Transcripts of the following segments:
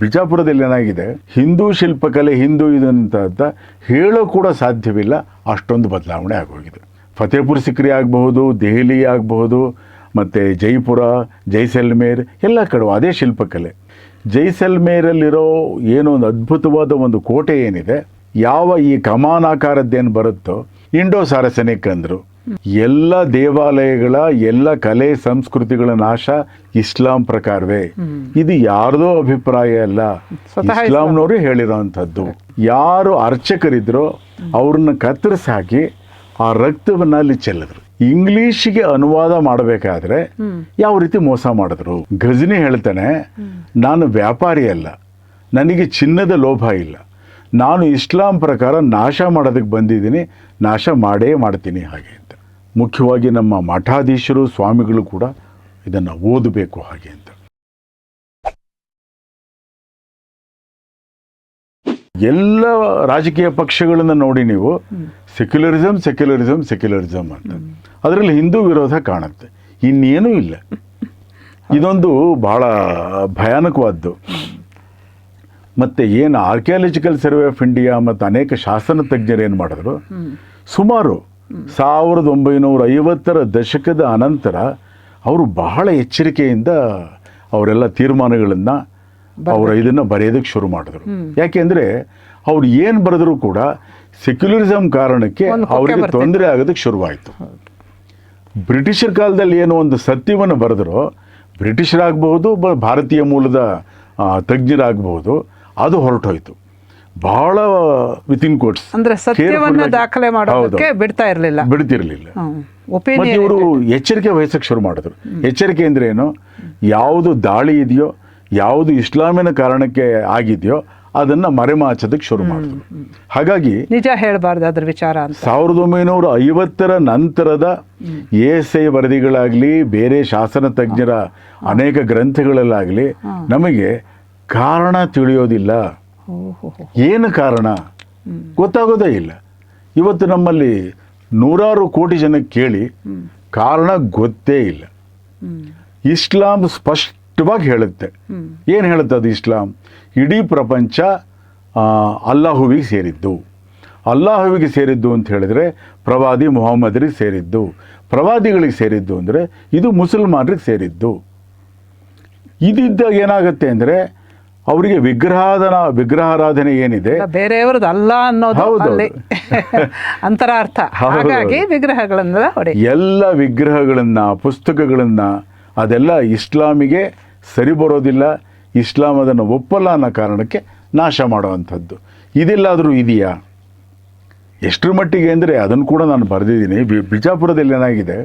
ಬಿಜಾಪುರದಲ್ಲಿ ಏನಾಗಿದೆ, ಹಿಂದೂ ಶಿಲ್ಪಕಲೆ ಹಿಂದೂ ಇದು ಅಂತ ಹೇಳೋ ಕೂಡ ಸಾಧ್ಯವಿಲ್ಲ, ಅಷ್ಟೊಂದು ಬದಲಾವಣೆ ಆಗೋಗಿದೆ. ಫತೇಪುರ್ ಸಿಕ್ರಿ ಆಗಬಹುದು, ದೆಹಲಿ ಆಗಬಹುದು, ಮತ್ತು ಜೈಪುರ, ಜೈಸಲ್ಮೇರ್ ಎಲ್ಲ ಕಡೆ ಅದೇ ಶಿಲ್ಪಕಲೆ. ಜೈಸಲ್ಮೇರಲ್ಲಿರೋ ಏನೋ ಒಂದು ಅದ್ಭುತವಾದ ಒಂದು ಕೋಟೆ ಏನಿದೆ, ಯಾವ ಈ ಕಮಾನಾಕಾರದ್ದೇನು ಬರುತ್ತೋ ಇಂಡೋ ಸಾರಸನಿಕ್ ಅಂದರು. ಎಲ್ಲ ದೇವಾಲಯಗಳ ಎಲ್ಲ ಕಲೆ ಸಂಸ್ಕೃತಿಗಳ ನಾಶ ಇಸ್ಲಾಂ ಪ್ರಕಾರವೇ. ಇದು ಯಾರ್ದೋ ಅಭಿಪ್ರಾಯ ಅಲ್ಲ, ಇಸ್ಲಾಂನವರು ಹೇಳಿರೋವಂಥದ್ದು. ಯಾರು ಅರ್ಚಕರಿದ್ರೋ ಅವ್ರನ್ನ ಕತ್ತರಿಸಿ ಹಾಕಿ ಆ ರಕ್ತವನ್ನ ಅಲ್ಲಿ ಚೆಲ್ಲಿದ್ರು. ಇಂಗ್ಲಿಷಿಗೆ ಅನುವಾದ ಮಾಡಬೇಕಾದ್ರೆ ಯಾವ ರೀತಿ ಮೋಸ ಮಾಡಿದ್ರು. ಗಜನಿ ಹೇಳ್ತಾನೆ, ನಾನು ವ್ಯಾಪಾರಿ ಅಲ್ಲ, ನನಗೆ ಚಿನ್ನದ ಲೋಭ ಇಲ್ಲ, ನಾನು ಇಸ್ಲಾಂ ಪ್ರಕಾರ ನಾಶ ಮಾಡೋದಕ್ಕೆ ಬಂದಿದ್ದೀನಿ, ನಾಶ ಮಾಡೇ ಮಾಡ್ತೀನಿ ಹಾಗೆ ಅಂತ. ಮುಖ್ಯವಾಗಿ ನಮ್ಮ ಮಠಾಧೀಶರು ಸ್ವಾಮಿಗಳು ಕೂಡ ಇದನ್ನು ಓದಬೇಕು ಹಾಗೆ ಅಂತ. ಎಲ್ಲ ರಾಜಕೀಯ ಪಕ್ಷಗಳನ್ನು ನೋಡಿ ನೀವು, ಸೆಕ್ಯುಲರಿಸಮ್ ಸೆಕ್ಯುಲರಿಸಮ್ ಸೆಕ್ಯುಲರಿಸಮ್ ಅಂತ, ಅದರಲ್ಲಿ ಹಿಂದೂ ವಿರೋಧ ಕಾಣುತ್ತೆ, ಇನ್ನೇನೂ ಇಲ್ಲ. ಇದೊಂದು ಬಹಳ ಭಯಾನಕವಾದ್ದು. ಮತ್ತು ಏನು ಆರ್ಕಿಯಾಲಜಿಕಲ್ ಸರ್ವೆ ಆಫ್ ಇಂಡಿಯಾ ಮತ್ತು ಅನೇಕ ಶಾಸನ ತಜ್ಞರು ಏನು ಮಾಡಿದ್ರು, ಸುಮಾರು 1950ರ ದಶಕದ ಅನಂತರ ಅವರು ಬಹಳ ಎಚ್ಚರಿಕೆಯಿಂದ ಅವರೆಲ್ಲ ತೀರ್ಮಾನಗಳನ್ನು ಇದನ್ನು ಬರೆಯೋದಕ್ಕೆ ಶುರು ಮಾಡಿದ್ರು. ಯಾಕೆಂದರೆ ಅವ್ರು ಏನು ಬರೆದ್ರು ಕೂಡ ಸೆಕ್ಯುಲರಿಸಮ್ ಕಾರಣಕ್ಕೆ ಅವರಿಗೆ ತೊಂದರೆ ಆಗೋದಕ್ಕೆ ಶುರುವಾಯಿತು. ಬ್ರಿಟಿಷರ ಕಾಲದಲ್ಲಿ ಏನೋ ಒಂದು ಸತ್ಯವನ್ನು ಬರೆದ್ರು, ಬ್ರಿಟಿಷರಾಗಬಹುದು, ಭಾರತೀಯ ಮೂಲದ ತಜ್ಞರಾಗಬಹುದು, ಅದು ಹೊರಟೋಯ್ತು. ಬಹಳ ವಿತಿನ್ ಕೋಟ್ಸ್ ಅಂದ್ರೆ ಸತ್ಯವನ್ನ ದಾಖಲೆ ಮಾಡೋದಕ್ಕೆ ಬಿಡ್ತಿರ್ಲಿಲ್ಲ. ಇವರು ಎಚ್ಚರಿಕೆ ವಹಿಸಕ್ಕೆ ಶುರು ಮಾಡಿದ್ರು. ಎಚ್ಚರಿಕೆ ಅಂದ್ರೆ ಏನು, ಯಾವುದು ದಾಳಿ ಇದೆಯೋ, ಯಾವುದು ಇಸ್ಲಾಮಿನ ಕಾರಣಕ್ಕೆ ಆಗಿದೆಯೋ ಅದನ್ನ ಮರೆಮಾಚೋದಕ್ಕೆ ಶುರು ಮಾಡಿದ್ರು. ಹಾಗಾಗಿ ನಿಜ ಹೇಳಬಾರ್ದು ಅದ್ರ ವಿಚಾರ ಅಂತ 1950ರ ನಂತರದ ASI ವರದಿಗಳಾಗ್ಲಿ, ಬೇರೆ ಶಾಸನ ತಜ್ಞರ ಅನೇಕ ಗ್ರಂಥಗಳಲ್ಲಾಗ್ಲಿ ನಮಗೆ ಕಾರಣ ತಿಳಿಯೋದಿಲ್ಲ. ಏನು ಕಾರಣ ಗೊತ್ತಾಗೋದೇ ಇಲ್ಲ. ಇವತ್ತು ನಮ್ಮಲ್ಲಿ ನೂರಾರು ಕೋಟಿ ಜನಕ್ಕೆ ಕೇಳಿ ಕಾರಣ ಗೊತ್ತೇ ಇಲ್ಲ. ಇಸ್ಲಾಂ ಸ್ಪಷ್ಟವಾಗಿ ಹೇಳುತ್ತೆ. ಏನು ಹೇಳುತ್ತೆ ಅದು ಇಸ್ಲಾಂ? ಇಡೀ ಪ್ರಪಂಚ ಅಲ್ಲಾಹುವಿಗೆ ಸೇರಿದ್ದು. ಅಲ್ಲಾಹುವಿಗೆ ಸೇರಿದ್ದು ಅಂತ ಹೇಳಿದ್ರೆ ಪ್ರವಾದಿ ಮುಹಮ್ಮದರಿಗೆ ಸೇರಿದ್ದು. ಪ್ರವಾದಿಗಳಿಗೆ ಸೇರಿದ್ದು ಅಂದರೆ ಇದು ಮುಸಲ್ಮಾನರಿಗೆ ಸೇರಿದ್ದು. ಇದಿದ್ದಾಗ ಏನಾಗುತ್ತೆ ಅಂದರೆ ಅವರಿಗೆ ವಿಗ್ರಹಾರಾಧನೆ ಏನಿದೆ ಬೇರೆಯವರದ್ದು ಅಲ್ಲ ಅನ್ನೋದು ಅಂತರಾರ್ಥ. ಹಾಗಾಗಿ ವಿಗ್ರಹಗಳನ್ನೆಲ್ಲ ಎಲ್ಲ ವಿಗ್ರಹಗಳನ್ನ, ಪುಸ್ತಕಗಳನ್ನ ಅದೆಲ್ಲ ಇಸ್ಲಾಮಿಗೆ ಸರಿ ಬರೋದಿಲ್ಲ, ಇಸ್ಲಾಂ ಅದನ್ನು ಒಪ್ಪಲ್ಲ ಅನ್ನೋ ಕಾರಣಕ್ಕೆ ನಾಶ ಮಾಡುವಂಥದ್ದು. ಇದೆಲ್ಲಾದರೂ ಇದೆಯಾ? ಎಷ್ಟರ ಮಟ್ಟಿಗೆ ಅಂದರೆ ಅದನ್ನು ಕೂಡ ನಾನು ಬರೆದಿದ್ದೀನಿ. ಬಿಜಾಪುರದಲ್ಲಿ ಏನಾಗಿದೆ,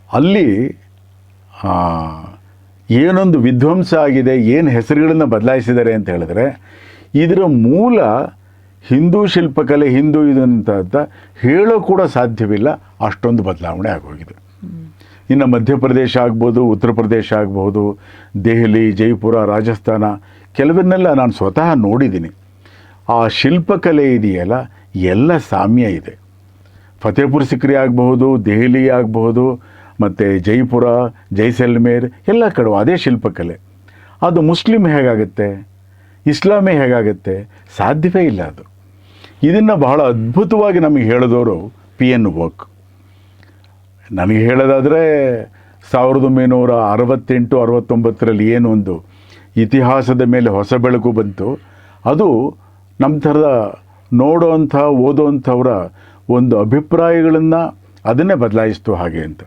ಅಲ್ಲಿ ಏನೊಂದು ವಿಧ್ವಂಸ ಆಗಿದೆ, ಏನು ಹೆಸರುಗಳನ್ನು ಬದಲಾಯಿಸಿದ್ದಾರೆ ಅಂತ ಹೇಳಿದ್ರೆ ಇದರ ಮೂಲ ಹಿಂದೂ ಶಿಲ್ಪಕಲೆ ಹಿಂದೂ ಇದು ಅಂತ ಹೇಳೋ ಕೂಡ ಸಾಧ್ಯವಿಲ್ಲ, ಅಷ್ಟೊಂದು ಬದಲಾವಣೆ ಆಗೋಗಿದೆ. ಇನ್ನು ಮಧ್ಯಪ್ರದೇಶ ಆಗ್ಬೋದು, ಉತ್ತರ ಪ್ರದೇಶ ಆಗ್ಬೋದು, ದೆಹಲಿ, ಜೈಪುರ, ರಾಜಸ್ಥಾನ ಕೆಲವನ್ನೆಲ್ಲ ನಾನು ಸ್ವತಃ ನೋಡಿದ್ದೀನಿ. ಆ ಶಿಲ್ಪಕಲೆ ಇದೆಯಲ್ಲ ಎಲ್ಲ ಸಾಮ್ಯ ಇದೆ. ಫತೇಪುರ್ ಸಿಕ್ರಿ ಆಗಬಹುದು, ದೆಹಲಿ ಆಗಬಹುದು, ಮತ್ತು ಜೈಪುರ, ಜೈಸಲ್ಮೇರ್ ಎಲ್ಲ ಕಡೆ ಅದೇ ಶಿಲ್ಪಕಲೆ. ಅದು ಮುಸ್ಲಿಮ್ ಹೇಗಾಗುತ್ತೆ, ಇಸ್ಲಾಮೇ ಹೇಗಾಗುತ್ತೆ? ಸಾಧ್ಯವೇ ಇಲ್ಲ ಅದು. ಇದನ್ನು ಬಹಳ ಅದ್ಭುತವಾಗಿ ನಮಗೆ ಹೇಳಿದವರು PN ವೋಕ್. ನನಗೆ ಹೇಳೋದಾದರೆ 1968-69ರಲ್ಲಿ ಏನು ಒಂದು ಇತಿಹಾಸದ ಮೇಲೆ ಹೊಸ ಬೆಳಕು ಬಂತು, ಅದು ನಮ್ಮ ಥರದ ನೋಡೋವಂಥ ಓದೋವಂಥವರ ಒಂದು ಅಭಿಪ್ರಾಯಗಳನ್ನು ಅದನ್ನೇ ಬದಲಾಯಿಸ್ತು ಹಾಗೆ ಅಂತ.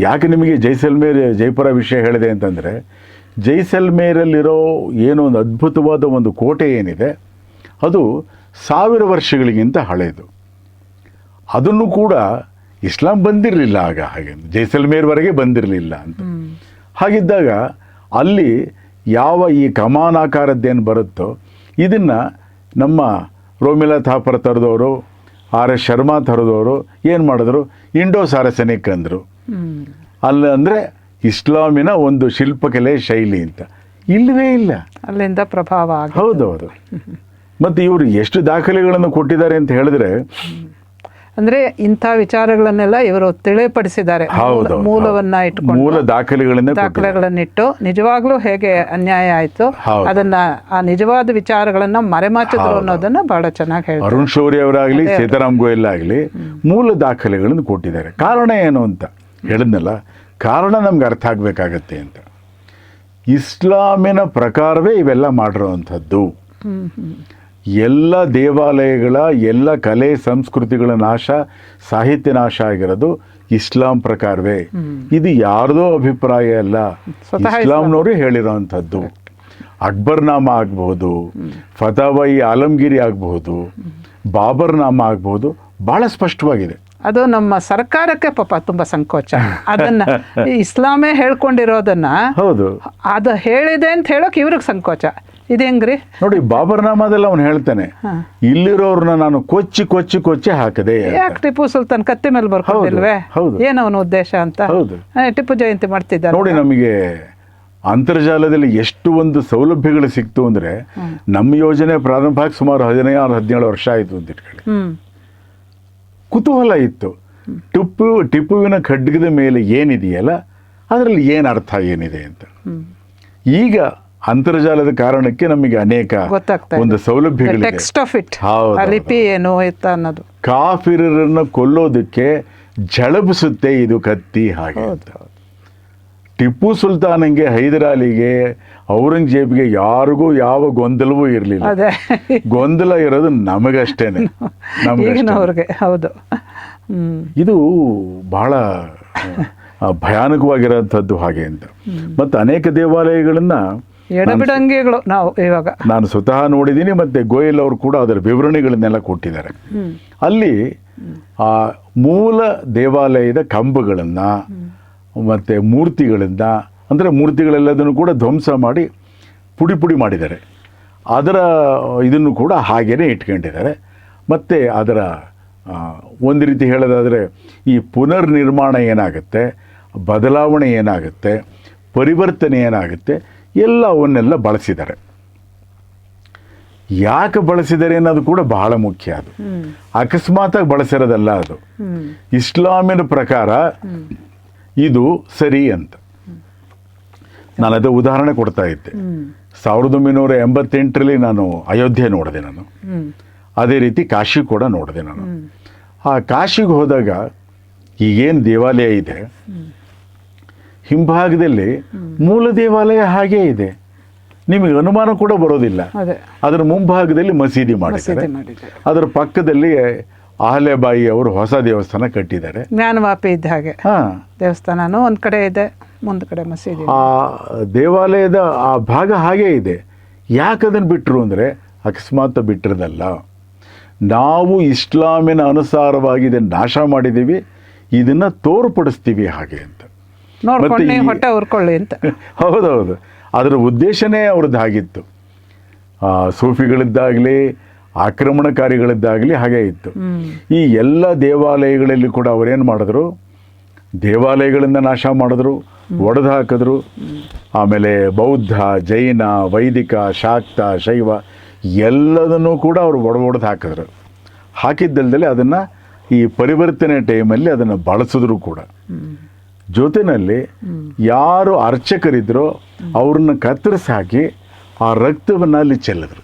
ಯಾಕೆ ನಿಮಗೆ ಜೈಪುರ ವಿಷಯ ಹೇಳಿದೆ ಅಂತಂದರೆ, ಜೈಸಲ್ಮೇರಲ್ಲಿರೋ ಏನೋ ಒಂದು ಅದ್ಭುತವಾದ ಒಂದು ಕೋಟೆ ಏನಿದೆ ಅದು 1000 ವರ್ಷಗಳಿಗಿಂತ ಹಳೆಯದು. ಅದನ್ನು ಕೂಡ ಇಸ್ಲಾಂ ಬಂದಿರಲಿಲ್ಲ ಆಗ, ಹಾಗೆ ಜೈಸಲ್ಮೇರ್ವರೆಗೆ ಬಂದಿರಲಿಲ್ಲ ಅಂತ. ಹಾಗಿದ್ದಾಗ ಅಲ್ಲಿ ಯಾವ ಈ ಕಮಾನಾಕಾರದ್ದೇನು ಬರುತ್ತೋ ಇದನ್ನು ನಮ್ಮ ರೋಮಿಲಾ ಥಾಪರ್ ತರದವರು, RS ಶರ್ಮಾ ತರದವರು ಏನು ಮಾಡಿದ್ರು, ಇಂಡೋ ಸಾರಸನಿಕ್ ಅಂದರು. ಅಂದರೆ ಇಸ್ಲಾಮಿನ ಒಂದು ಶಿಲ್ಪಕಲೆ ಶೈಲಿ ಅಂತ. ಇಲ್ಲವೇ ಇಲ್ಲ, ಅಲ್ಲಿಂದ ಪ್ರಭಾವ. ಹೌದೌದು. ಮತ್ತು ಇವರು ಎಷ್ಟು ದಾಖಲೆಗಳನ್ನು ಕೊಟ್ಟಿದ್ದಾರೆ ಅಂತ ಹೇಳಿದ್ರೆ, ಅಂದ್ರೆ ಇಂಥ ವಿಚಾರಗಳನ್ನೆಲ್ಲ ಇವರು ತಿಳಿಪಡಿಸಿದ್ದಾರೆ. ಹೌದು, ಮೂಲವನ್ನ ಇಟ್ಕೊಂಡು ಮೂಲ ದಾಖಲೆಗಳನ್ನಿಟ್ಟು ನಿಜವಾಗ್ಲೂ ಹೇಗೆ ಅನ್ಯಾಯ ಆಯ್ತು ಅದನ್ನ ಆ ನಿಜವಾದ ವಿಚಾರಗಳನ್ನ ಮರೆಮಾಚಿದ್ರು ಅನ್ನೋದನ್ನ ಬಹಳ ಚೆನ್ನಾಗಿ ಹೇಳ್ತಾರೆ. ಅರುಣ್ ಶೌರಿ ಅವರಾಗ್ಲಿ ಸೀತಾರಾಮ್ ಗೋಯಲ್ ಆಗಲಿ ಮೂಲ ದಾಖಲೆಗಳನ್ನು ಕೊಟ್ಟಿದ್ದಾರೆ. ಕಾರಣ ಏನು ಅಂತ ಹೇಳಿದ್ನಲ್ಲ, ಕಾರಣ ನಮ್ಗೆ ಅರ್ಥ ಆಗಬೇಕಾಗತ್ತೆ ಅಂತ. ಇಸ್ಲಾಮಿನ ಪ್ರಕಾರವೇ ಇವೆಲ್ಲ ಮಾಡಿರೋವಂಥದ್ದು. ಎಲ್ಲ ದೇವಾಲಯಗಳ ಎಲ್ಲ ಕಲೆ ಸಂಸ್ಕೃತಿಗಳ ನಾಶ, ಸಾಹಿತ್ಯ ನಾಶ ಆಗಿರೋದು ಇಸ್ಲಾಂ ಪ್ರಕಾರವೇ. ಇದು ಯಾರ್ದೋ ಅಭಿಪ್ರಾಯ ಅಲ್ಲ, ಇಸ್ಲಾಂನವರು ಹೇಳಿರೋವಂಥದ್ದು. ಅಕ್ಬರ್ನಾಮ ಆಗ್ಬಹುದು, ಫತಾವಾಯಿ ಆಲಮ್ಗಿರಿ ಆಗಬಹುದು, ಬಾಬರ್ ನಾಮ ಆಗಬಹುದು, ಬಹಳ ಸ್ಪಷ್ಟವಾಗಿದೆ. ಅದು ನಮ್ಮ ಸರ್ಕಾರಕ್ಕೆ ಪಾಪ ತುಂಬಾ ಸಂಕೋಚ. ಅದನ್ನ ಇಸ್ಲಾಮೇ ಹೇಳ್ಕೊಂಡಿರೋದನ್ನ ಹೌದು ಅದು ಹೇಳಿದೆ ಅಂತ ಹೇಳೋಕೆ ಇವ್ರಿಗೆ ಸಂಕೋಚ. ಇದು ಹೆಂಗ್ರಿ ನೋಡಿ, ಬಾಬರ್ ನಾಮದಲ್ಲಿ ಅವನು ಹೇಳ್ತಾನೆ, ಇಲ್ಲಿರೋರ್ನ ನಾನು ಕೊಚ್ಚಿ ಕೊಚ್ಚಿ ಕೊಚ್ಚಿ ಹಾಕದೆ. ಯಾಕೆ ಟಿಪ್ಪು ಸುಲ್ತಾನ್ ಕತ್ತಿ ಮೇಲೆ ಬರ್ಕೊಂಡಿಲ್ವೇ? ಏನು ಅವನ ಉದ್ದೇಶ ಅಂತ. ಟಿಪ್ಪು ಜಯಂತಿ ಮಾಡ್ತಿದ್ದಾರೆ ನೋಡಿ. ನಮಗೆ ಅಂತರ್ಜಾಲದಲ್ಲಿ ಎಷ್ಟು ಒಂದು ಸೌಲಭ್ಯಗಳು ಸಿಕ್ತು ಅಂದ್ರೆ, ನಮ್ಮ ಯೋಜನೆ ಪ್ರಾರಂಭ ಆಗಿ ಸುಮಾರು 16-17 ವರ್ಷ ಆಯಿತು ಅಂತ ಇಟ್ಕೊಳ್ಳಿ. ಕುತೂಹಲ ಇತ್ತು. ಟಿಪ್ಪುವಿನ ಖಡ್ಗದ ಮೇಲೆ ಏನಿದೆಯಲ್ಲ ಅದರಲ್ಲಿ ಏನು ಅರ್ಥ ಏನಿದೆ ಅಂತ. ಈಗ ಅಂತರ್ಜಾಲದ ಕಾರಣಕ್ಕೆ ನಮಗೆ ಅನೇಕ ಒಂದು ಸೌಲಭ್ಯಗಳಿದೆ. ಲಿಪಿ ಏನು ಅನ್ನೋದು. ಕಾಫಿರರನ್ನು ಕೊಲ್ಲೋದಕ್ಕೆ ಝಳಪಿಸುತ್ತೆ ಇದು ಕತ್ತಿ ಹಾಗೆ ಅಂತ. ಟಿಪ್ಪು ಸುಲ್ತಾನಂಗೆ, ಹೈದರಾಲಿಗೆ, ಔರಂಗಜೇಬ್ಗೆ ಯಾರಿಗೂ ಯಾವ ಗೊಂದಲವೂ ಇರಲಿಲ್ಲ. ಗೊಂದಲ ಇರೋದು ನಮಗಷ್ಟೇನೆ, ನಮಗಷ್ಟೇ. ಹೌದು, ಇದು ಬಹಳ ಭಯಾನಕವಾಗಿರೋಂಥದ್ದು ಹಾಗೆ ಅಂತ. ಮತ್ತು ಅನೇಕ ದೇವಾಲಯಗಳನ್ನ ಎಡಬಿಡಂಗಿಗಳು ನಾವು ಇವಾಗ ನಾನು ಸ್ವತಃ ನೋಡಿದ್ದೀನಿ. ಮತ್ತು ಗೋಯಲ್ ಅವರು ಕೂಡ ಅದರ ವಿವರಣೆಗಳನ್ನೆಲ್ಲ ಕೊಟ್ಟಿದ್ದಾರೆ. ಅಲ್ಲಿ ಆ ಮೂಲ ದೇವಾಲಯದ ಕಂಬಗಳನ್ನು ಮತ್ತು ಮೂರ್ತಿಗಳಿಂದ, ಅಂದರೆ ಮೂರ್ತಿಗಳೆಲ್ಲದನ್ನು ಕೂಡ ಧ್ವಂಸ ಮಾಡಿ ಪುಡಿ ಪುಡಿ ಮಾಡಿದ್ದಾರೆ. ಅದರ ಇದನ್ನು ಕೂಡ ಹಾಗೇ ಇಟ್ಕೊಂಡಿದ್ದಾರೆ. ಮತ್ತು ಅದರ ಒಂದು ರೀತಿ ಹೇಳೋದಾದರೆ ಈ ಪುನರ್ನಿರ್ಮಾಣ ಏನಾಗುತ್ತೆ, ಬದಲಾವಣೆ ಏನಾಗುತ್ತೆ, ಪರಿವರ್ತನೆ ಏನಾಗುತ್ತೆ, ಎಲ್ಲವನ್ನೆಲ್ಲ ಬಳಸಿದ್ದಾರೆ. ಯಾಕೆ ಬಳಸಿದ್ದಾರೆ ಅನ್ನೋದು ಕೂಡ ಬಹಳ ಮುಖ್ಯ. ಅದು ಅಕಸ್ಮಾತಾಗಿ ಬಳಸಿರೋದಲ್ಲ. ಅದು ಇಸ್ಲಾಮಿನ ಪ್ರಕಾರ ಇದು ಸರಿ ಅಂತ. ನಾನು ಅದು ಉದಾಹರಣೆ ಕೊಡ್ತಾ ಇದ್ದೆ. 1988ರಲ್ಲಿ ನಾನು ಅಯೋಧ್ಯೆ ನೋಡಿದೆ. ನಾನು ಅದೇ ರೀತಿ ಕಾಶಿ ಕೂಡ ನೋಡಿದೆ. ನಾನು ಆ ಕಾಶಿಗೆ ಹೋದಾಗ ಈಗೇನು ದೇವಾಲಯ ಇದೆ, ಹಿಂಭಾಗದಲ್ಲಿ ಮೂಲ ದೇವಾಲಯ ಹಾಗೇ ಇದೆ. ನಿಮಗೆ ಅನುಮಾನ ಕೂಡ ಬರೋದಿಲ್ಲ. ಅದರ ಮುಂಭಾಗದಲ್ಲಿ ಮಸೀದಿ ಮಾಡಿದ್ದಾರೆ. ಅದರ ಪಕ್ಕದಲ್ಲಿ ಅಹಲ್ಯಾಬಾಯಿ ಅವರು ಹೊಸ ದೇವಸ್ಥಾನ ಕಟ್ಟಿದ್ದಾರೆ. ಜ್ಞಾನವಾಪಿ ಇದ್ದ ಹಾಗೆ ದೇವಸ್ಥಾನನೂ ಒಂದು ಕಡೆ ಇದೆ, ಮುಂದ ಕಡೆ ಮಸೀದಿ. ಆ ದೇವಾಲಯದ ಆ ಭಾಗ ಹಾಗೇ ಇದೆ. ಯಾಕೆ ಅದನ್ನು ಬಿಟ್ಟರು ಅಂದರೆ, ಅಕಸ್ಮಾತ್ ಬಿಟ್ಟಿರೋದಲ್ಲ, ನಾವು ಇಸ್ಲಾಮಿನ ಅನುಸಾರವಾಗಿ ಇದನ್ನು ನಾಶ ಮಾಡಿದ್ದೀವಿ, ಇದನ್ನು ತೋರ್ಪಡಿಸ್ತೀವಿ ಹಾಗೆ ಅಂತ. ಹೊಟ್ಟೆ ಉರ್ಕೊಳ್ಳಿ ಅಂತ. ಹೌದೌದು, ಅದರ ಉದ್ದೇಶನೇ ಅವ್ರದ್ದು ಆಗಿತ್ತು. ಸೂಫಿಗಳಿದ್ದಾಗಲಿ, ಆಕ್ರಮಣಕಾರಿಗಳಿದ್ದಾಗಲಿ ಹಾಗೆ ಇತ್ತು. ಈ ಎಲ್ಲ ದೇವಾಲಯಗಳಲ್ಲಿ ಕೂಡ ಅವರೇನು ಮಾಡಿದ್ರು, ದೇವಾಲಯಗಳಿಂದ ನಾಶ ಮಾಡಿದ್ರು, ಒಡೆದು ಹಾಕಿದ್ರು. ಆಮೇಲೆ ಬೌದ್ಧ, ಜೈನ, ವೈದಿಕ, ಶಾಕ್ತ, ಶೈವ ಎಲ್ಲದನ್ನೂ ಕೂಡ ಅವರು ಒಡೆದು ಹಾಕಿದ್ರು. ಹಾಕಿದ್ದಲ್ದಲ್ಲಿ ಅದನ್ನು ಈ ಪರಿವರ್ತನೆ ಟೈಮಲ್ಲಿ ಅದನ್ನು ಬಳಸಿದ್ರು ಕೂಡ. ಜೊತೆಯಲ್ಲಿ ಯಾರು ಅರ್ಚಕರಿದ್ರೋ ಅವ್ರನ್ನ ಕತ್ತರಿಸಿ ಹಾಕಿ ಆ ರಕ್ತವನ್ನು ಅಲ್ಲಿ ಚೆಲ್ಲಿದ್ರು.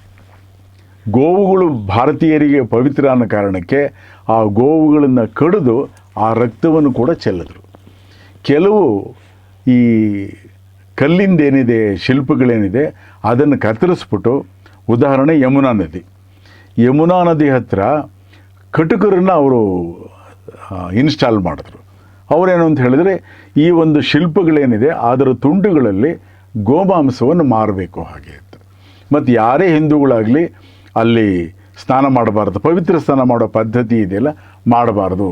ಗೋವುಗಳು ಭಾರತೀಯರಿಗೆ ಪವಿತ್ರ ಅನ್ನೋ ಕಾರಣಕ್ಕೆ ಆ ಗೋವುಗಳನ್ನು ಕಡಿದು ಆ ರಕ್ತವನ್ನು ಕೂಡ ಚೆಲ್ಲಿದ್ರು. ಕೆಲವು ಈ ಕಲ್ಲಿಂದೇನಿದೆ, ಶಿಲ್ಪಗಳೇನಿದೆ, ಅದನ್ನು ಕತ್ತರಿಸ್ಬಿಟ್ಟು, ಉದಾಹರಣೆ ಯಮುನಾ ನದಿ ಹತ್ತಿರ ಕಟುಕರನ್ನು ಅವರು ಇನ್ಸ್ಟಾಲ್ ಮಾಡಿದ್ರು. ಅವರೇನು ಅಂತ ಹೇಳಿದ್ರೆ, ಈ ಒಂದು ಶಿಲ್ಪಗಳೇನಿದೆ ಅದರ ತುಂಡುಗಳಲ್ಲಿ ಗೋಮಾಂಸವನ್ನು ಮಾರಬೇಕು ಹಾಗೆ ಅಂತ. ಮತ್ತು ಯಾರೇ ಹಿಂದೂಗಳಾಗಲಿ ಅಲ್ಲಿ ಸ್ನಾನ ಮಾಡಬಾರ್ದು, ಪವಿತ್ರ ಸ್ನಾನ ಮಾಡೋ ಪದ್ಧತಿ ಇದೆಯಲ್ಲ, ಮಾಡಬಾರ್ದು.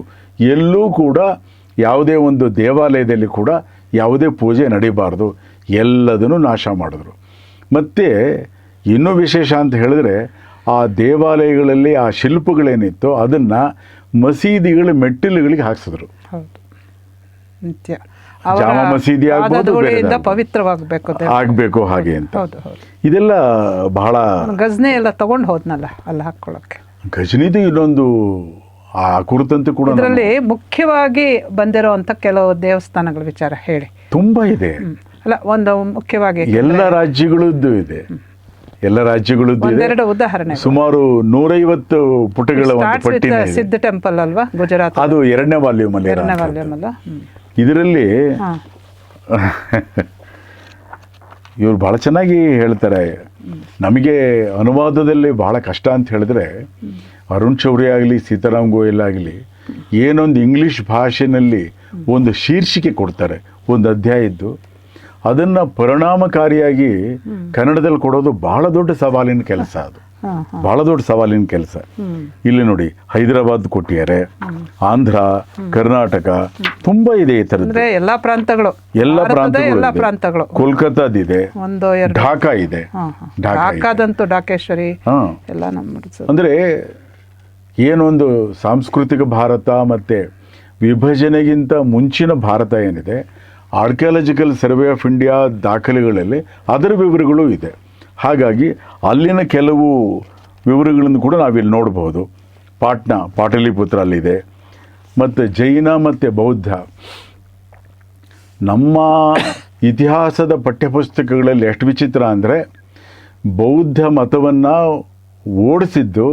ಎಲ್ಲೂ ಕೂಡ ಯಾವುದೇ ಒಂದು ದೇವಾಲಯದಲ್ಲಿ ಕೂಡ ಯಾವುದೇ ಪೂಜೆ ನಡೀಬಾರ್ದು, ಎಲ್ಲದನ್ನು ನಾಶ ಮಾಡಿದ್ರು. ಮತ್ತು ಇನ್ನೂ ವಿಶೇಷ ಅಂತ ಹೇಳಿದ್ರೆ, ಆ ದೇವಾಲಯಗಳಲ್ಲಿ ಆ ಶಿಲ್ಪಗಳೇನಿತ್ತು ಅದನ್ನು ಮಸೀದಿಗಳ ಮೆಟ್ಟಿಲುಗಳಿಗೆ ಹಾಕ್ಸಿದ್ರು. ಜಾಮಾ ಮಸೀದಿ ಆಗಬೇಕು ಹಾಗೆ ಅಂತ. ಇದೆಲ್ಲ ಬಹಳ ಗಜ್ನಿ ಎಲ್ಲ ತಗೊಂಡು ಹೋದ್ನಲ್ಲ ಅಲ್ಲಿ ಹಾಕೊಳ್ಳೋಕ್ಕೆ. ಗಜ್ನಿದು ಇನ್ನೊಂದು ಆ ಕುರಿತಂತೆ ಕೂಡ ಇದರಲ್ಲಿ ಮುಖ್ಯವಾಗಿ ಬಂದಿರುವಂತ ಕೆಲವು ದೇವಸ್ಥಾನಗಳ ವಿಚಾರ ಹೇಳಿ. ತುಂಬ ಇದೆ. ಅಲ್ಲ, ಒಂದು ಮುಖ್ಯವಾಗಿ ಎಲ್ಲ ರಾಜ್ಯಗಳದ್ದು ಇದೆ, ಎಲ್ಲ ರಾಜ್ಯಗಳದ್ದು ಇದೆ. ಒಂದೆರಡು ಉದಾಹರಣೆ. ಸುಮಾರು 150 ಪುಟಗಳ ಒಂದು ಪಟ್ಟಿ ಸಿದ್ಧ ಟೆಂಪಲ್ ಅಲ್ವಾ, ಗುಜರಾತ್, ಅದು 2ನೇ ವಾಲ್ಯೂಮ್ ಅಲ್ಲಿ. ಇದರಲ್ಲಿ ಇವರು ಬಹಳ ಚೆನ್ನಾಗಿ ಹೇಳ್ತಾರೆ. ನಮಗೆ ಅನುವಾದದಲ್ಲಿ ಬಹಳ ಕಷ್ಟ ಅಂತ ಹೇಳಿದ್ರೆ, ಅರುಣ್ ಶೌರಿ ಆಗಲಿ ಸೀತಾರಾಮ್ ಗೋಯಲ್ ಆಗಲಿ ಏನೊಂದು ಇಂಗ್ಲಿಷ್ ಭಾಷೆಯಲ್ಲಿ ಒಂದು ಶೀರ್ಷಿಕೆ ಕೊಡ್ತಾರೆ ಒಂದು ಅಧ್ಯಾಯದ್ದು, ಅದನ್ನು ಪರಿಣಾಮಕಾರಿಯಾಗಿ ಕನ್ನಡದಲ್ಲಿ ಕೊಡೋದು ಬಹಳ ದೊಡ್ಡ ಸವಾಲಿನ ಕೆಲಸ. ಅದು ಬಹಳ ದೊಡ್ಡ ಸವಾಲಿನ ಕೆಲಸ. ಇಲ್ಲಿ ನೋಡಿ, ಹೈದರಾಬಾದ್ ಕೊಟ್ಟಿದ್ದಾರೆ, ಆಂಧ್ರ, ಕರ್ನಾಟಕ, ತುಂಬಾ ಇದೆ ಈ ಥರದ್ದು. ಎಲ್ಲ ಪ್ರಾಂತಗಳು, ಎಲ್ಲ ಪ್ರಾಂತಗಳು, ಕೋಲ್ಕತ್ತಾದಿದೆ, ಢಾಕಾ ಇದೆ, ಢಾಕಾದಂತೂ ಢಾಕೇಶ್ವರಿ ಎಲ್ಲ ಅಂದ್ರೆ ಏನೊಂದು ಸಾಂಸ್ಕೃತಿಕ ಭಾರತ ಮತ್ತೆ ವಿಭಜನೆಗಿಂತ ಮುಂಚಿನ ಭಾರತ ಏನಿದೆ, ಆರ್ಕಿಯಾಲಜಿಕಲ್ ಸರ್ವೆ ಆಫ್ ಇಂಡಿಯಾ ದಾಖಲೆಗಳಲ್ಲಿ ಅದರ ವಿವರಗಳು ಇದೆ. ಹಾಗಾಗಿ ಅಲ್ಲಿನ ಕೆಲವು ವಿವರಗಳನ್ನು ಕೂಡ ನಾವಿಲ್ಲಿ ನೋಡಬಹುದು. ಪಾಟಲಿಪುತ್ರ ಅಲ್ಲಿದೆ, ಮತ್ತು ಜೈನ ಮತ್ತು ಬೌದ್ಧ. ನಮ್ಮ ಇತಿಹಾಸದ ಪಠ್ಯಪುಸ್ತಕಗಳಲ್ಲಿ ಎಷ್ಟು ವಿಚಿತ್ರ ಅಂದರೆ, ಬೌದ್ಧ ಮತವನ್ನು ಓಡಿಸಿದ್ದು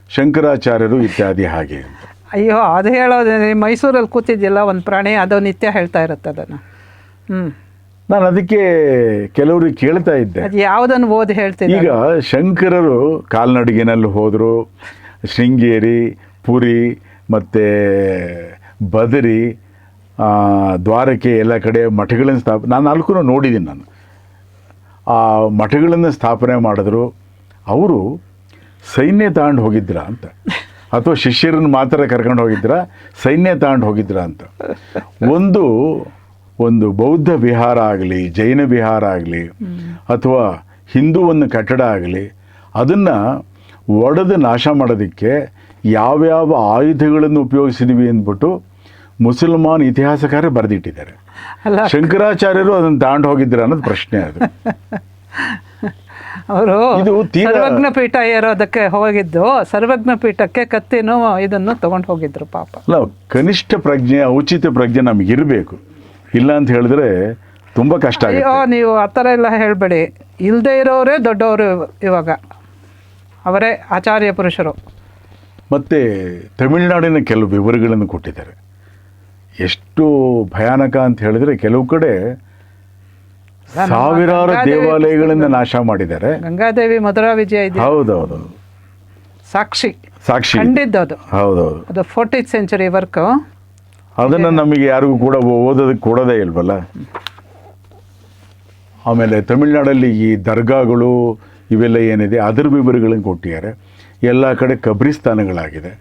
ಶಂಕರಾಚಾರ್ಯರು ಇತ್ಯಾದಿ ಹಾಗೆ ಅಂತ. ಅಯ್ಯೋ, ಅದು ಹೇಳೋದೇ, ಮೈಸೂರಲ್ಲಿ ಕೂತಿದ್ದಿಲ್ಲ ಒಂದು ಪ್ರಾಣಿ, ಅದು ನಿತ್ಯ ಹೇಳ್ತಾ ಇರುತ್ತೆ ಅದನ್ನು. ನಾನು ಅದಕ್ಕೆ ಕೆಲವ್ರಿಗೆ ಕೇಳ್ತಾ ಇದ್ದೆ, ಅದು ಯಾವುದನ್ನು ಓದಿ ಹೇಳ್ತೀನಿ. ಈಗ ಶಂಕರರು ಕಾಲ್ನಡಿಗೆನಲ್ಲಿ ಹೋದರು, ಶೃಂಗೇರಿ, ಪುರಿ ಮತ್ತು ಬದರಿ, ದ್ವಾರಕೆ ಎಲ್ಲ ಕಡೆ ಮಠಗಳನ್ನು ನಾನು 4 ನೋಡಿದ್ದೀನಿ. ನಾನು ಆ ಮಠಗಳನ್ನು ಸ್ಥಾಪನೆ ಮಾಡಿದ್ರು. ಅವರು ಸೈನ್ಯ ತಗೊಂಡು ಹೋಗಿದ್ರ ಅಂತ, ಅಥವಾ ಶಿಷ್ಯರನ್ನು ಮಾತ್ರ ಕರ್ಕೊಂಡು ಹೋಗಿದ್ರ, ಸೈನ್ಯ ತಗೊಂಡು ಹೋಗಿದ್ರ ಅಂತ. ಒಂದು ಬೌದ್ಧ ವಿಹಾರ ಆಗಲಿ, ಜೈನ ವಿಹಾರ ಆಗಲಿ, ಅಥವಾ ಹಿಂದೂ ಒಂದು ಕಟ್ಟಡ ಆಗಲಿ, ಅದನ್ನು ಒಡೆದು ನಾಶ ಮಾಡೋದಕ್ಕೆ ಯಾವ್ಯಾವ ಆಯುಧಗಳನ್ನು ಉಪಯೋಗಿಸಿದ್ವಿ ಅಂದ್ಬಿಟ್ಟು ಮುಸಲ್ಮಾನ್ ಇತಿಹಾಸಕಾರರು ಬರೆದಿಟ್ಟಿದ್ದಾರೆ. ಶಂಕರಾಚಾರ್ಯರು ಅದನ್ನು ತಗೊಂಡು ಹೋಗಿದ್ರ ಅನ್ನೋದು ಪ್ರಶ್ನೆ. ಅದು ಅವರು ಸರ್ವಜ್ಞ ಪೀಠ ಏರೋದಕ್ಕೆ ಹೋಗಿದ್ದು, ಸರ್ವಜ್ಞ ಪೀಠಕ್ಕೆ ಕತ್ತಿನೂ ಇದನ್ನು ತಗೊಂಡು ಹೋಗಿದ್ರು ಪಾಪ. ಅಲ್ಲ, ಕನಿಷ್ಠ ಪ್ರಜ್ಞೆ, ಔಚಿತ್ಯ ಪ್ರಜ್ಞೆ ನಮಗಿರಬೇಕು. ಇಲ್ಲ ಅಂತ ಹೇಳಿದ್ರೆ ತುಂಬ ಕಷ್ಟ ಆಗುತ್ತೆ. ಅಯ್ಯೋ, ನೀವು ಆ ಥರ ಎಲ್ಲ ಹೇಳಬೇಡಿ. ಇಲ್ಲದೆ ಇರೋರೇ ದೊಡ್ಡವರು, ಇವಾಗ ಅವರೇ ಆಚಾರ್ಯ ಪುರುಷರು. ಮತ್ತು ತಮಿಳುನಾಡಿನ ಕೆಲವು ವಿವರಗಳನ್ನು ಕೊಟ್ಟಿದ್ದಾರೆ. ಎಷ್ಟು ಭಯಾನಕ ಅಂತ ಹೇಳಿದ್ರೆ, ಕೆಲವು ಕಡೆ ಸಾವಿರಾರು ದೇವಾಲಯಗಳನ್ನು ನಾಶ ಮಾಡಿದ್ದಾರೆ. ಗಂಗಾದೇವಿ ಮಧುರಾ ವಿಜಯ ಇದೆ. ಹೌದೌದು, ಸಾಕ್ಷಿ ಕಂಡಿದ್ದು ಅದು. ಹೌದೌದು, ಅದು 14th century ವರ್ಕ್. ಅದನ್ನು ನಮಗೆ ಯಾರಿಗೂ ಕೂಡ ಓದೋದಕ್ಕೆ ಕೊಡೋದೇ ಇಲ್ವಲ್ಲ. ಆಮೇಲೆ ತಮಿಳುನಾಡಲ್ಲಿ ಈ ದರ್ಗಾಗಳು ಇವೆಲ್ಲ ಏನಿದೆ ಅದರ ವಿವರಗಳನ್ನು ಕೊಟ್ಟಿದ್ದಾರೆ. ಎಲ್ಲ ಕಡೆ ಕಬ್ರಿಸ್ತಾನಗಳಾಗಿದೆ,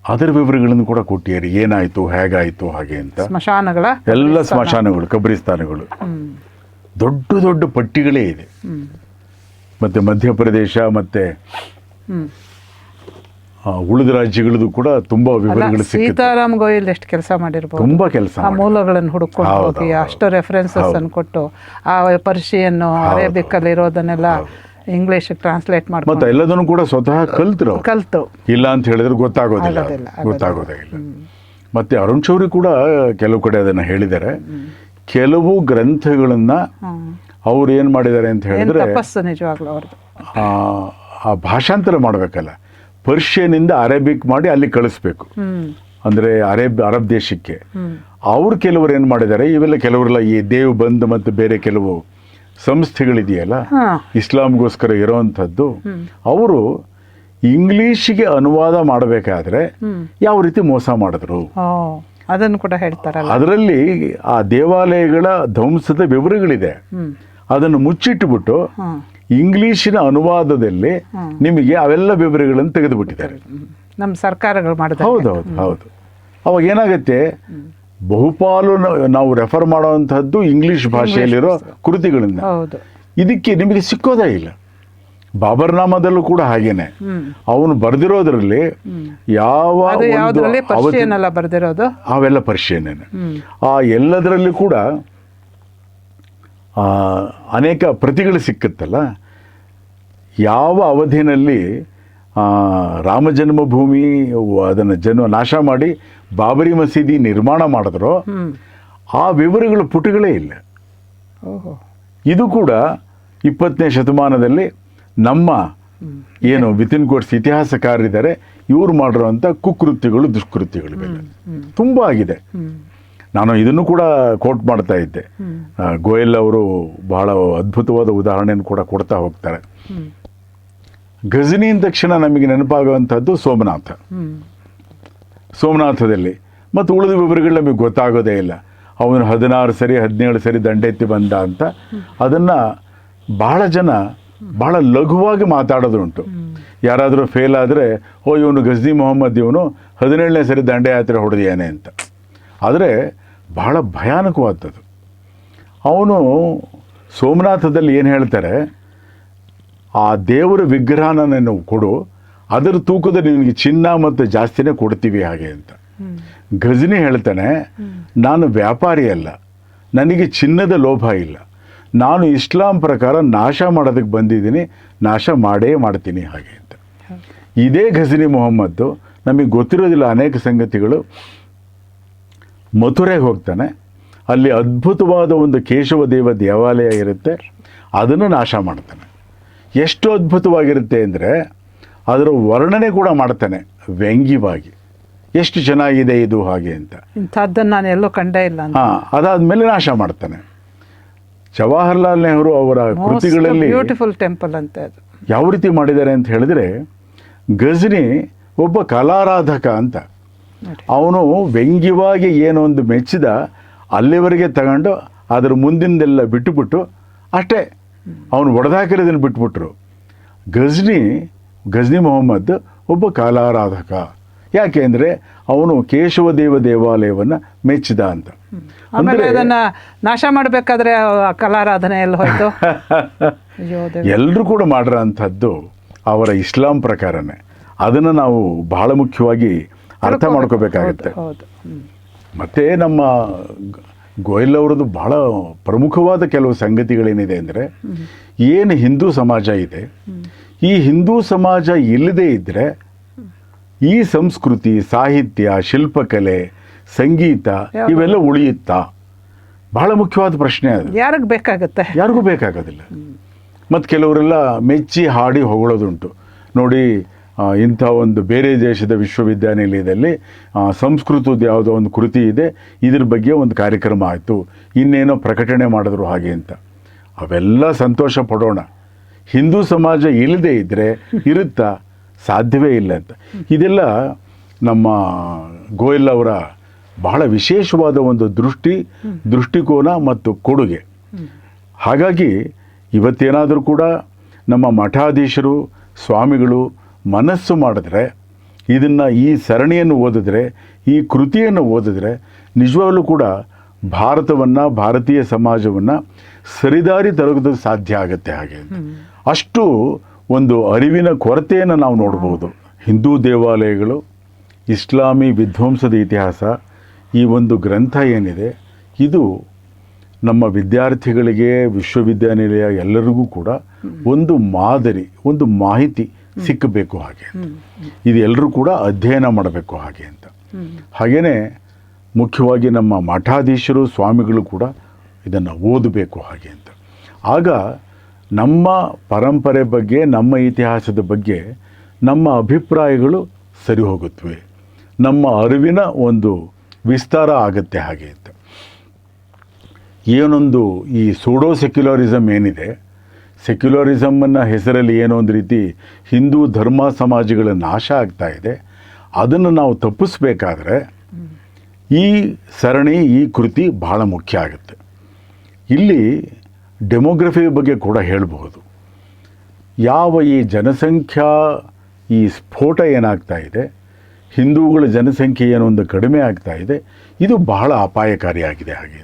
ಅದರ ವಿವರಗಳನ್ನು ಕೂಡ ಕೊಟ್ಟಿದ್ದಾರೆ. ಏನಾಯಿತು, ಹೇಗಾಯಿತು ಹಾಗೆ ಅಂತ. ಸ್ಮಶಾನಗಳ ಎಲ್ಲ ಸ್ಮಶಾನಗಳು, ಕಬ್ರಿಸ್ತಾನಗಳು, ದೊಡ್ಡ ದೊಡ್ಡ ಪಟ್ಟಿಗಳೇ ಇದೆ. ಮತ್ತು ಮಧ್ಯಪ್ರದೇಶ ಮತ್ತು ಉಳಿದ ರಾಜ್ಯಗಳದ್ದು ಕೂಡ ತುಂಬಾ ವಿವರಗಳು ಸಿಗುತ್ತೆ. ಸೀತಾರಾಮ್ ಗೋಯಲ್ ಎಷ್ಟು ಕೆಲಸ ಮಾಡಿರ್ಬೋದು, ತುಂಬಾ ಕೆಲಸ, ಆ ಮೂಲಗಳನ್ನು ಹುಡುಕೊಂಡು ಹೋಗಿ ಅಷ್ಟು ರೆಫರೆನ್ಸಸ್ ಅನ್ನು ಕೊಟ್ಟು, ಆ ಪರ್ಷಿಯನ್, ಅರೇಬಿಕ್ ಅಲ್ಲಿ ಇರೋದನ್ನೆಲ್ಲ ಇಂಗ್ಲಿಷ್ ಟ್ರಾನ್ಸ್ಲೇಟ್ ಮಾಡಿ, ಮತ್ತೆ ಎಲ್ಲದನ್ನು ಕೂಡ ಸ್ವತಃ ಕಲ್ತು ಇಲ್ಲ ಅಂತ ಹೇಳಿದ್ರೆ ಗೊತ್ತಾಗೋದೇ ಇಲ್ಲ. ಮತ್ತೆ ಅರುಣ್ ಶೌರಿ ಕೂಡ ಕೆಲವು ಕಡೆ ಅದನ್ನ ಹೇಳಿದ್ದಾರೆ. ಕೆಲವು ಗ್ರಂಥಗಳನ್ನ ಅವ್ರು ಏನ್ ಮಾಡಿದ್ದಾರೆ ಅಂತ ಹೇಳಿದ್ರೆ, ನಿಜವಾಗ್ಲೂ ಅವ್ರದ್ದು ಆ ಭಾಷಾಂತರ ಮಾಡ್ಬೇಕಲ್ಲ, ಪರ್ಷಿಯನಿಂದ ಅರೇಬಿಕ್ ಮಾಡಿ ಅಲ್ಲಿ ಕಳಿಸ್ಬೇಕು, ಅಂದ್ರೆ ಅರಬ್ ದೇಶಕ್ಕೆ. ಅವ್ರು ಕೆಲವರು ಏನ್ ಮಾಡಿದ್ದಾರೆ, ಇವೆಲ್ಲ ಕೆಲವರೆಲ್ಲ ಈ ದೇವ್ ಬಂದ್ ಮತ್ತು ಬೇರೆ ಕೆಲವು ಸಂಸ್ಥೆಗಳಿದೆಯಲ್ಲ ಇಸ್ಲಾಂಗೋಸ್ಕರ ಇರೋವಂಥದ್ದು, ಅವರು ಇಂಗ್ಲಿಷಿಗೆ ಅನುವಾದ ಮಾಡಬೇಕಾದ್ರೆ ಯಾವ ರೀತಿ ಮೋಸ ಮಾಡಿದ್ರು ಅದನ್ನು ಕೂಡ ಹೇಳ್ತಾರೆ. ಅದರಲ್ಲಿ ಆ ದೇವಾಲಯಗಳ ಧ್ವಂಸದ ವಿವರಗಳಿದೆ. ಅದನ್ನು ಮುಚ್ಚಿಟ್ಟುಬಿಟ್ಟು ಇಂಗ್ಲಿಶಿನ ಅನುವಾದದಲ್ಲಿ ನಿಮಗೆ ಅವೆಲ್ಲ ವಿವರಗಳನ್ನು ತೆಗೆದುಬಿಟ್ಟಿದ್ದಾರೆ ನಮ್ಮ ಸರ್ಕಾರಗಳು ಮಾಡಿದ. ಹೌದು. ಅವಾಗ ಏನಾಗುತ್ತೆ, ಬಹುಪಾಲು ನಾವು ರೆಫರ್ ಮಾಡುವಂತಹದ್ದು ಇಂಗ್ಲಿಷ್ ಭಾಷೆಯಲ್ಲಿರೋ ಕೃತಿಗಳಿಂದ. ಇದಕ್ಕೆ ನಿಮಗೆ ಸಿಕ್ಕೋದೇ ಇಲ್ಲ. ಬಾಬರ್ನಾಮದಲ್ಲೂ ಕೂಡ ಹಾಗೇನೆ, ಅವನು ಬರೆದಿರೋದ್ರಲ್ಲಿ ಬರೆದಿರೋದು ಅವೆಲ್ಲ ಪರ್ಷಿಯನ್ನೇನೆ. ಆ ಎಲ್ಲದರಲ್ಲಿ ಕೂಡ ಅನೇಕ ಪ್ರತಿಗಳು ಸಿಕ್ಕುತ್ತಲ್ಲ, ಯಾವ ಅವಧಿನಲ್ಲಿ ರಾಮ ಜನ್ಮಭೂಮಿ ಅದನ್ನು ನಾಶ ಮಾಡಿ ಬಾಬರಿ ಮಸೀದಿ ನಿರ್ಮಾಣ ಮಾಡಿದ್ರೋ ಆ ವಿವರಗಳು ಪುಟಗಳೇ ಇಲ್ಲ. ಓಹೋ. ಇದು ಕೂಡ 20ನೇ ಶತಮಾನದಲ್ಲಿ ನಮ್ಮ ಏನು ಬಿಪಿನ್ ಕೋಟ್ಸ್ ಇತಿಹಾಸಕಾರರಿದ್ದಾರೆ, ಇವರು ಮಾಡಿರೋಂಥ ಕುಕೃತ್ಯಗಳು ದುಷ್ಕೃತ್ಯಗಳಿವೆ ತುಂಬ ಆಗಿದೆ. ನಾನು ಇದನ್ನು ಕೂಡ ಕೋಟ್ ಮಾಡ್ತಾ ಇದ್ದೆ. ಗೋಯಲ್ ಅವರು ಬಹಳ ಅದ್ಭುತವಾದ ಉದಾಹರಣೆಯನ್ನು ಕೂಡ ಕೊಡ್ತಾ ಹೋಗ್ತಾರೆ. ಗಜನಿ ಅಂದ ತಕ್ಷಣ ನಮಗೆ ನೆನಪಾಗುವಂಥದ್ದು ಸೋಮನಾಥದಲ್ಲಿ ಮತ್ತು ಉಳಿದ ವಿವರಗಳು ನಮಗೆ ಗೊತ್ತಾಗೋದೇ ಇಲ್ಲ. ಅವನು 16 ಸರಿ 17 ಸರಿ ದಂಡೆತ್ತಿ ಬಂದ ಅಂತ ಅದನ್ನು ಬಹಳ ಜನ ಬಹಳ ಲಘುವಾಗಿ ಮಾತಾಡೋದುಂಟು. ಯಾರಾದರೂ ಫೇಲ್ ಆದರೆ ಇವನು ಗಜ್ನಿ ಮೊಹಮ್ಮದ್ ಇವನು 17ನೇ ಸರಿ ದಂಡಯಾತ್ರೆ ಹೊಡೆದಿಯಾನೆ ಅಂತ. ಆದರೆ ಬಹಳ ಭಯಾನಕವಾದದ್ದು. ಅವನು ಸೋಮನಾಥದಲ್ಲಿ ಏನು ಹೇಳ್ತಾರೆ, ಆ ದೇವರ ವಿಗ್ರಹನ ನೀವು ಕೊಡು, ಅದರ ತೂಕದಲ್ಲಿ ನಿನಗೆ ಚಿನ್ನ ಮತ್ತು ಜಾಸ್ತಿನೇ ಕೊಡ್ತೀವಿ ಹಾಗೆ ಅಂತ. ಗಜನಿ ಹೇಳ್ತಾನೆ, ನಾನು ವ್ಯಾಪಾರಿ ಅಲ್ಲ, ನನಗೆ ಚಿನ್ನದ ಲೋಭ ಇಲ್ಲ, ನಾನು ಇಸ್ಲಾಂ ಪ್ರಕಾರ ನಾಶ ಮಾಡೋದಕ್ಕೆ ಬಂದಿದ್ದೀನಿ, ನಾಶ ಮಾಡೇ ಮಾಡ್ತೀನಿ ಹಾಗೆ ಅಂತ. ಇದೇ ಗಜನಿ ಮೊಹಮ್ಮದ್ದು ನಮಗೆ ಗೊತ್ತಿರೋದಿಲ್ಲ ಅನೇಕ ಸಂಗತಿಗಳು. ಮಥುರೆಗೆ ಹೋಗ್ತಾನೆ, ಅಲ್ಲಿ ಅದ್ಭುತವಾದ ಒಂದು ಕೇಶವದೇವ ದೇವಾಲಯ ಇರುತ್ತೆ, ಅದನ್ನು ನಾಶ ಮಾಡ್ತಾನೆ. ಎಷ್ಟು ಅದ್ಭುತವಾಗಿರುತ್ತೆ ಅಂದರೆ ಅದರ ವರ್ಣನೆ ಕೂಡ ಮಾಡ್ತಾನೆ ವ್ಯಂಗ್ಯವಾಗಿ, ಎಷ್ಟು ಚೆನ್ನಾಗಿದೆ ಇದು ಹಾಗೆ ಅಂತ. ಇಂಥದ್ದನ್ನು ನಾನು ಎಲ್ಲೂ ಕಂಡೇ ಇಲ್ಲ. ಅದಾದಮೇಲೆ ನಾಶ ಮಾಡ್ತಾನೆ. ಜವಾಹರ್ಲಾಲ್ ನೆಹರು ಅವರ ಕೃತಿಗಳಲ್ಲಿ ಬ್ಯೂಟಿಫುಲ್ ಟೆಂಪಲ್ ಅಂತ ಅದು ಯಾವ ರೀತಿ ಮಾಡಿದ್ದಾರೆ ಅಂತ ಹೇಳಿದ್ರೆ, ಗಜನಿ ಒಬ್ಬ ಕಲಾರಾಧಕ ಅಂತ. ಅವನು ವ್ಯಂಗ್ಯವಾಗಿ ಏನೊಂದು ಮೆಚ್ಚಿದ ಅಲ್ಲಿವರೆಗೆ ತಗೊಂಡು ಅದರ ಮುಂದಿಂದೆಲ್ಲ ಬಿಟ್ಟುಬಿಟ್ಟು ಅಷ್ಟೇ ಅವನು ಒಡೆದಾಕಿರೋದನ್ನು ಬಿಟ್ಬಿಟ್ರು. ಗಜ್ನಿ ಮೊಹಮ್ಮದ್ ಒಬ್ಬ ಕಲಾರಾಧಕ. ಯಾಕೆ ಅಂದರೆ ಅವನು ಕೇಶವದೇವ ದೇವಾಲಯವನ್ನು ಮೆಚ್ಚಿದ ಅಂತ. ಆಮೇಲೆ ಅದನ್ನು ನಾಶ ಮಾಡಬೇಕಾದ್ರೆ ಕಲಾರಾಧನೆ ಎಲ್ಲ ಹೋಯ್ತು. ಎಲ್ಲರೂ ಕೂಡ ಮಾಡಿರೋ ಅಂಥದ್ದು ಅವರ ಇಸ್ಲಾಂ ಪ್ರಕಾರನೇ. ಅದನ್ನು ನಾವು ಬಹಳ ಮುಖ್ಯವಾಗಿ ಅರ್ಥ ಮಾಡ್ಕೋಬೇಕಾಗುತ್ತೆ. ಮತ್ತು ನಮ್ಮ ಗೋಯಲ್ ಅವರದ್ದು ಬಹಳ ಪ್ರಮುಖವಾದ ಕೆಲವು ಸಂಗತಿಗಳೇನಿದೆ ಅಂದರೆ, ಏನು ಹಿಂದೂ ಸಮಾಜ ಇದೆ, ಈ ಹಿಂದೂ ಸಮಾಜ ಇಲ್ಲದೇ ಇದ್ದರೆ ಈ ಸಂಸ್ಕೃತಿ, ಸಾಹಿತ್ಯ, ಶಿಲ್ಪಕಲೆ, ಸಂಗೀತ ಇವೆಲ್ಲ ಉಳಿಯುತ್ತಾ? ಬಹಳ ಮುಖ್ಯವಾದ ಪ್ರಶ್ನೆ ಅದು. ಯಾರಿಗೆ ಬೇಕಾಗುತ್ತೆ? ಯಾರಿಗೂ ಬೇಕಾಗೋದಿಲ್ಲ. ಮತ್ತು ಕೆಲವರೆಲ್ಲ ಮೆಚ್ಚಿ ಹಾಡಿ ಹೊಗಳೋದುಂಟು. ನೋಡಿ, ಇಂಥ ಒಂದು ಬೇರೆ ದೇಶದ ವಿಶ್ವವಿದ್ಯಾನಿಲಯದಲ್ಲಿ ಸಂಸ್ಕೃತದ ಯಾವುದೋ ಒಂದು ಕೃತಿ ಇದೆ, ಇದ್ರ ಬಗ್ಗೆ ಒಂದು ಕಾರ್ಯಕ್ರಮ ಆಯಿತು, ಇನ್ನೇನೋ ಪ್ರಕಟಣೆ ಮಾಡಿದ್ರು ಹಾಗೆ ಅಂತ. ಅವೆಲ್ಲ ಸಂತೋಷ ಪಡೋಣ. ಹಿಂದೂ ಸಮಾಜ ಇಲ್ಲದೆ ಇದ್ದರೆ ಇರುತ್ತಾ? ಸಾಧ್ಯವೇ ಇಲ್ಲ ಅಂತ. ಇದೆಲ್ಲ ನಮ್ಮ ಗೋಯಲ್ ಅವರ ಬಹಳ ವಿಶೇಷವಾದ ಒಂದು ದೃಷ್ಟಿಕೋನ ಮತ್ತು ಕೊಡುಗೆ. ಹಾಗಾಗಿ ಇವತ್ತೇನಾದರೂ ಕೂಡ ನಮ್ಮ ಮಠಾಧೀಶರು, ಸ್ವಾಮಿಗಳು ಮನಸ್ಸು ಮಾಡಿದ್ರೆ, ಇದನ್ನು ಈ ಸರಣಿಯನ್ನು ಓದಿದ್ರೆ, ಈ ಕೃತಿಯನ್ನು ಓದಿದ್ರೆ ನಿಜವಾಗಲೂ ಕೂಡ ಭಾರತವನ್ನು, ಭಾರತೀಯ ಸಮಾಜವನ್ನು ಸರಿದಾರಿ ತರೋದು ಸಾಧ್ಯ ಆಗುತ್ತೆ ಹಾಗೆ ಅಂತ. ಅಷ್ಟು ಒಂದು ಅರಿವಿನ ಕೊರತೆಯನ್ನು ನಾವು ನೋಡ್ಬೋದು. ಹಿಂದೂ ದೇವಾಲಯಗಳು, ಇಸ್ಲಾಮಿ ವಿಧ್ವಂಸದ ಇತಿಹಾಸ, ಈ ಒಂದು ಗ್ರಂಥ ಏನಿದೆ, ಇದು ನಮ್ಮ ವಿದ್ಯಾರ್ಥಿಗಳಿಗೆ, ವಿಶ್ವವಿದ್ಯಾನಿಲಯ ಎಲ್ಲರಿಗೂ ಕೂಡ ಒಂದು ಮಾದರಿ, ಒಂದು ಮಾಹಿತಿ ಸಿಕ್ಕಬೇಕು ಹಾಗೆ. ಇದು ಎಲ್ಲರೂ ಕೂಡ ಅಧ್ಯಯನ ಮಾಡಬೇಕು ಹಾಗೆ ಅಂತ. ಹಾಗೆಯೇ ಮುಖ್ಯವಾಗಿ ನಮ್ಮ ಮಠಾಧೀಶರು, ಸ್ವಾಮಿಗಳು ಕೂಡ ಇದನ್ನು ಓದಬೇಕು ಹಾಗೆ ಅಂತ. ಆಗ ನಮ್ಮ ಪರಂಪರೆ ಬಗ್ಗೆ, ನಮ್ಮ ಇತಿಹಾಸದ ಬಗ್ಗೆ ನಮ್ಮ ಅಭಿಪ್ರಾಯಗಳು ಸರಿ ಹೋಗುತ್ತವೆ, ನಮ್ಮ ಅರಿವಿನ ಒಂದು ವಿಸ್ತಾರ ಆಗುತ್ತೆ ಹಾಗೆ ಅಂತ. ಏನೊಂದು ಈ ಸೂಡೋ ಸೆಕ್ಯುಲರಿಸಮ್ ಏನಿದೆ, ಸೆಕ್ಯುಲರಿಸಮನ್ನು ಹೆಸರಲ್ಲಿ ಏನೋ ಒಂದು ರೀತಿ ಹಿಂದೂ ಧರ್ಮ ಸಮಾಜಗಳ ನಾಶ ಆಗ್ತಾ ಇದೆ, ಅದನ್ನು ನಾವು ತಪ್ಪಿಸ್ಬೇಕಾದ್ರೆ ಈ ಸರಣಿ, ಈ ಕೃತಿ ಬಹಳ ಮುಖ್ಯ ಆಗುತ್ತೆ. ಇಲ್ಲಿ ಡೆಮೋಗ್ರಫಿ ಬಗ್ಗೆ ಕೂಡ ಹೇಳಬಹುದು. ಯಾವ ಈ ಜನಸಂಖ್ಯಾ ಈ ಸ್ಫೋಟ ಏನಾಗ್ತಾ ಇದೆ, ಹಿಂದೂಗಳ ಜನಸಂಖ್ಯೆ ಏನೋ ಒಂದು ಕಡಿಮೆ ಆಗ್ತಾ ಇದೆ, ಇದು ಬಹಳ ಅಪಾಯಕಾರಿಯಾಗಿದೆ ಹಾಗೆ.